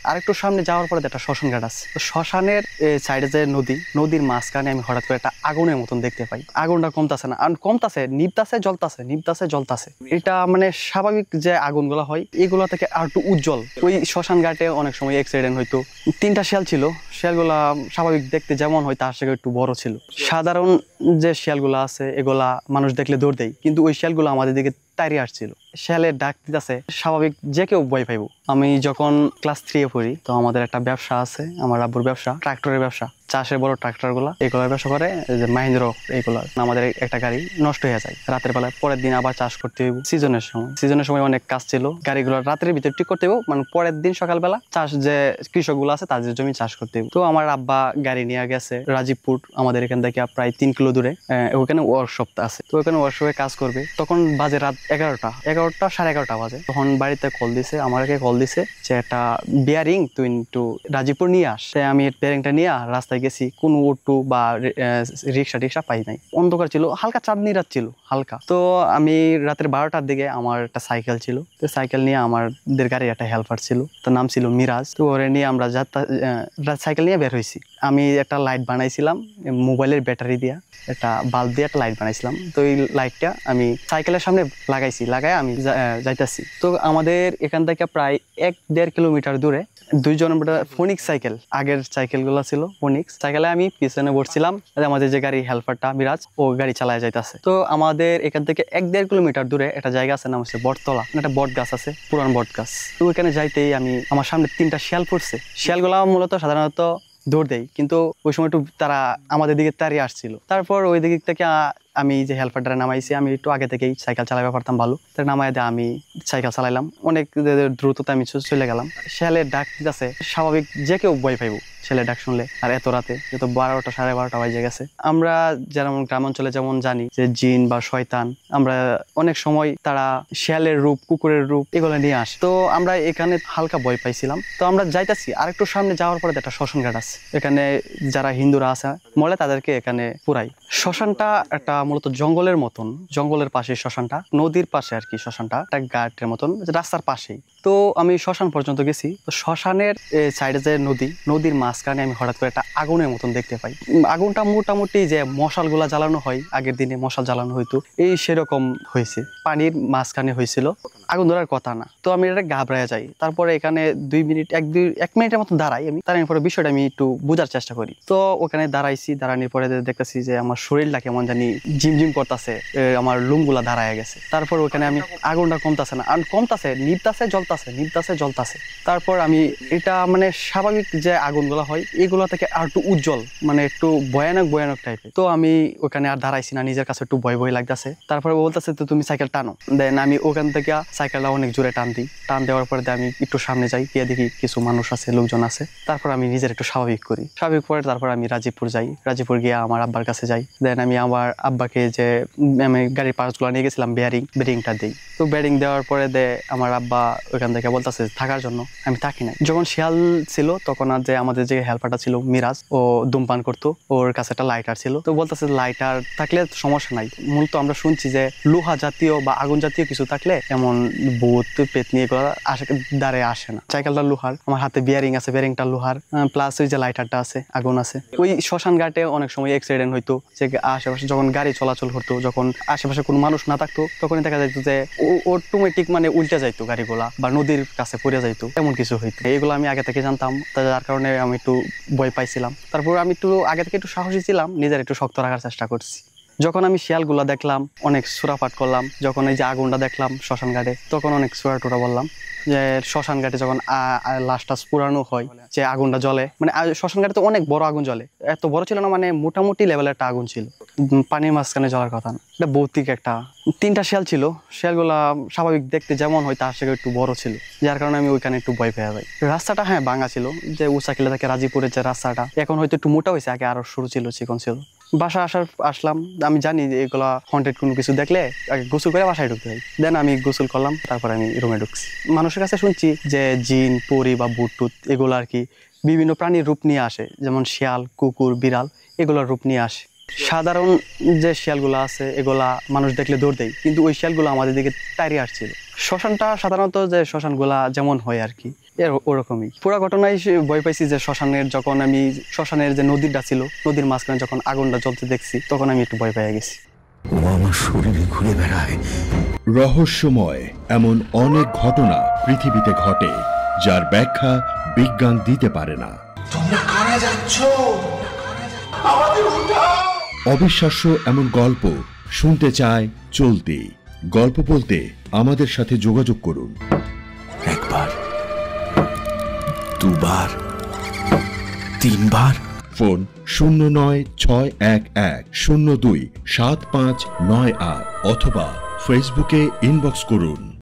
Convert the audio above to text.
আরেকটু সামনে যাওয়ার পরে একটা শ্মশান ঘাট আছে। তো শ্মশানের সাইডে যে নদীর মাঝখানে আমি হঠাৎ করে একটা আগুনের মতন দেখতে পাই। আগুনটা কমতাছে না, কমতাছে, নিভতাছে, জ্বলতাছে। এটা মানে স্বাভাবিক যে আগুনগুলো হয় এগুলো থেকে আর একটু উজ্জ্বল। ওই শ্মশান ঘাটে অনেক সময় অ্যাক্সিডেন্ট হইতো। 3টা শিয়াল ছিল, শিয়ালগুলা স্বাভাবিক দেখতে যেমন হয় তার থেকে একটু বড় ছিল। সাধারণ যে শিয়ালগুলো আছে এগুলা মানুষ দেখলে দৌড় দেয়, কিন্তু ওই শিয়ালগুলো আমাদের দিকে তাড়িয়ে আসছিল। শিয়ালের ডাক দিতেছে, স্বাভাবিক যে কেউ ভয় পাইবো। আমি যখন ক্লাস 3-এ পড়ি, তো আমাদের একটা ব্যবসা আছে, আমার আব্বুর ব্যবসা, ট্রাক্টরের ব্যবসা, চাষের বড় ট্রাক্টর গুলা, এগুলোর ব্যবসা করে মাহিন্দ্র। এইগুলা আমাদের একটা গাড়ি নষ্ট হয়ে যায় রাতের বেলায়, পরের দিন আবার চাষ করতে হইব। সিজনের সময় অনেক কাজ ছিল, গাড়িগুলো রাতের ভিতরে ঠিক করতে হইব, মানে পরের দিন সকালবেলা চাষ যে কৃষক গুলো আছে তাদের জমি চাষ করতে হইব। তো আমার আব্বা গাড়ি নিয়ে গেছে রাজীবপুর, আমাদের এখান থেকে প্রায় 3 কিলো দূরে। ওখানে ওয়ার্কশপ আছে, তো ওখানে ওয়ার্কশপে কাজ করবে। তখন বাজে রাত 11টা, সাড়ে 11টা বাজে। তখন বাড়িতে কল দিছে, আমাকে কল দিছে যে একটা বিয়ারিং তুই একটু রাজীবপুর নিয়ে আস। আমি বিয়ারিংটা নিয়ে রাস্তায় গেছি, কোন অটো বা রিক্সা পাই নাই, অন্ধকার ছিল, হালকা চাঁদনি রাত ছিল হালকা। তো আমি রাতের 12টার দিকে আমার একটা সাইকেল ছিল, তো সাইকেল নিয়ে আমাদের গাড়ির একটা হেল্পার ছিল, তার নাম ছিল মিরাজ। তো ওরে নিয়ে আমরা সাইকেল নিয়ে বের হয়েছি। আমি একটা লাইট বানাইছিলাম মোবাইলের ব্যাটারি দিয়া, একটা বাল্ব দিয়ে একটা লাইট বানাইছিলাম। তো এই লাইটটা আমি সাইকেলের সামনে লাগাই আমি যাইতাছি। তো আমাদের এখান থেকে প্রায় 1-1.5 কিলোমিটার দূরে দুইজন ফোনিক্স সাইকেল, আগের সাইকেল গুলো ছিল ফোনিক্স সাইকেলে, আমি পিছনে বসছিলাম, আমাদের যে গাড়ি হেল্পারটা মিরাজ ও গাড়ি চালায় যাইতেছে। তো আমাদের এখান থেকে 1-1.5 কিলোমিটার দূরে একটা জায়গা আছে, নাম হচ্ছে বটতলা, একটা বট গাছ আছে, পুরান বট গাছ। তো ওইখানে যাইতেই আমার সামনে 3টা শিয়াল পড়ছে। শিয়ালগুলা মূলত সাধারণত দৌড় দেয়, কিন্তু ওই সময় একটু তারা আমাদের দিকে তাড়িয়ে আসছিল। তারপর ওই দিক থেকে আমি যে হেল্পারটা নামাইছি, আমি একটু আগে থেকেই সাইকেল চালাতে পারতাম ভালো, তাই নামাই দিয়ে আমি সাইকেল চালাইলাম। অনেক দ্রুততা আমি চলে গেলাম। শিয়ালের ডাক দিতেছে, স্বাভাবিক যে কেউ ভয় পাইবো ছেলের ডাক শুনলে। আর এত রাতে, যেহেতু 12টা সাড়ে 12টা বাজে গেছে। আমরা যেমন গ্রামাঞ্চলে যেমন জানি যে জিন বা শয়তান, আমরা অনেক সময় তারা শিয়ালের রূপ, কুকুরের রূপ এগুলো নিয়ে আসে। তো আমরা এখানে হালকা ভয় পাইছিলাম। তো আমরা যাইতাছি, আর একটু সামনে যাওয়ার পরে একটা শ্মশান ঘাট আছে, এখানে যারা হিন্দুরা আছে মলে তাদেরকে এখানে পুরাই। শ্মশানটা একটা মূলত জঙ্গলের মতন, জঙ্গলের পাশে শ্মশানটা, নদীর পাশে আর কি শ্মশানটা, একটা ঘাটের মতন রাস্তার পাশেই। তো আমি শ্মশান পর্যন্ত গেছি। তো শ্মশানের সাইডে যে নদীর মাঝখানে আমি হঠাৎ করে একটা আগুনের মতন দেখতে পাই। আগুনটা মোটামুটি যে মশাল গুলা জ্বালানো হয়, আগের দিনে মশাল জ্বালানো হইতো, এই সেরকম হয়েছে, পানির মাঝখানে হয়েছিল, আগুন ধরার কথা না। তো আমি এটা ঘাবড়ায় যাই। তারপরে এখানে 2 মিনিট 1 মিনিটের মতো দাঁড়াই। আমি দাঁড়ানোর পরে বিষয়টা আমি একটু বোঝার চেষ্টা করি। তো ওখানে দাঁড়াইছি, দাঁড়ানোর পরে দেখতেছি যে আমার শরীরটা কেমন জানি ঝিমঝিম করতেছে, আমার লুমগুলা দাঁড়ায় গেছে। তারপর ওখানে আমি আগুনটা কমতাছে না, কমতাছে, নিভতাছে, জ্বলতাছে। তারপর আমি এটা মানে স্বাভাবিক যে আগুনগুলো হয় এগুলো থেকে আর একটু উজ্জ্বল, মানে একটু ভয়ানক টাইপের। তো আমি ওখানে আর দাঁড়াইছি না, নিজের কাছে একটু ভয় লাগতেছে। তারপরে বলতেছে তো তুমি সাইকেল টানো। দেন আমি ওখান থেকে সাইকেলটা অনেক জোরে টান দেওয়ার পরে আমি একটু সামনে যাই, গিয়ে দেখি কিছু মানুষ আছে, লোকজন আছে। তারপর আমি নিজের একটু স্বাভাবিক করি, পরে তারপর আমি রাজীবপুর যাই, রাজীবপুর গিয়ে আমার আব্বার কাছে যাই। দেন আমি আমার আব্বাকে যে আমি গাড়ির পার্টসগুলো নিয়ে গেছিলাম, বেরিংটা দিই। তো বেরিং দেওয়ার পরে আমার আব্বা ওইখান থেকে বলতেছে থাকার জন্য, আমি থাকি নাই। যখন শিয়াল ছিল তখন আর যে আমাদের যে হেল্পারটা ছিল মিরাজ, ও ধূমপান করতো, ওর কাছে একটা লাইটার ছিল। তো বলতেছে লাইটার থাকলে সমস্যা নাই, মূলত আমরা শুনছি যে লোহা জাতীয় বা আগুন জাতীয় কিছু থাকলে এমন ভূত পেতনি এগুলো দাঁড়িয়ে আসে না। সাইকেলটা লোহার, আমার হাতে বিয়ারিং আছে, বিয়ারিংটা লোহার, প্লাস ওই যে লাইটারটা আছে, আগুন আছে। ওই শ্মশান ঘাটে অনেক সময় অ্যাক্সিডেন্ট হইতো, যে আশেপাশে যখন গাড়ি চলাচল করতো, যখন আশেপাশে কোনো মানুষ না থাকতো, তখনই দেখা যাইতো যে অটোমেটিক মানে উল্টে যাইতো গাড়িগুলা, বা নদীর কাছে পড়ে যাইতো, এমন কিছু হইতো। এইগুলো আমি আগে থেকে জানতাম, যার কারণে আমি একটু ভয় পাইছিলাম। তারপর আমি একটু আগে থেকে একটু সাহসী ছিলাম, নিজের একটু শক্ত রাখার চেষ্টা করছি। যখন আমি শিয়ালগুলা দেখলাম অনেক সুরাপাট করলাম, যখন এই যে আগুনটা দেখলাম শ্মশান ঘাটে, তখন অনেক সুরা টুরা বললাম। যে শ্মশান ঘাটে যখন লাশটা পুরানো হয়, যে আগুনটা জ্বলে, মানে শ্মশান ঘাটে তো অনেক বড় আগুন জ্বলে, এত বড় ছিল না, মানে মোটামুটি লেভেলের একটা আগুন ছিল, পানির মাঝখানে জ্বলার কথা না। এটা ভৌতিক একটা। 3টা শিয়াল ছিল, শিয়ালগুলা স্বাভাবিক দেখতে যেমন হয় তার থেকে একটু বড় ছিল, যার কারণে আমি ওইখানে একটু ভয় পেয়ে যাই। রাস্তাটা হ্যাঁ ভাঙা ছিল, যে উসাকিলা থেকে রাজীপুরের যে রাস্তাটা, এখন হয়তো একটু মোটা হয়েছে, আগে আরো সরু ছিল, চিকন ছিল। বাসা আসলাম, আমি জানি যে এগুলা হন্টেড কোনো কিছু দেখলে আগে গোসল করে বাসায় ঢুকতে হয়। দেন আমি গোসল করলাম, তারপর আমি রুমে ঢুকছি। মানুষের কাছে শুনছি যে জিন, পরি বা ভূত এগুলো আর কি বিভিন্ন প্রাণীর রূপ নিয়ে আসে, যেমন শিয়াল, কুকুর, বিড়াল এগুলোর রূপ নিয়ে আসে। সাধারণ যে শিয়ালগুলো আছে এগুলা মানুষ দেখলে দৌড় দেয়, কিন্তু ওই শিয়ালগুলো আমাদের দিকে তাড়িয়ে আসছিল। শ্মশানটা সাধারণত যে শ্মশানগুলা যেমন হয় আর কি, ওরকমই পুরো ঘটনায় ভয় পাইছি যে শ্মশানের যে নদীটা ছিল, নদীর মাঝখানে যখন আগুনটা জ্বলতে দেখছি তখন আমি একটু ভয় পেয়ে গেছি। ও আমার শরীরে ঘুরে বেড়ায়। রহস্যময় এমন অনেক ঘটনা পৃথিবীতে ঘটে যার ব্যাখ্যা বিজ্ঞান দিতে পারে না। তোমরা কারা যাচ্ছ? আমাদের উঠাও। অবিশ্বাস্য এমন গল্প শুনতে চায় চলতি গল্প বলতে আমাদের সাথে যোগাযোগ করুন। একবার, দুবার, তিনবার। ফোন 0961102759 অথবা ফেসবুকে ইনবক্স করুন।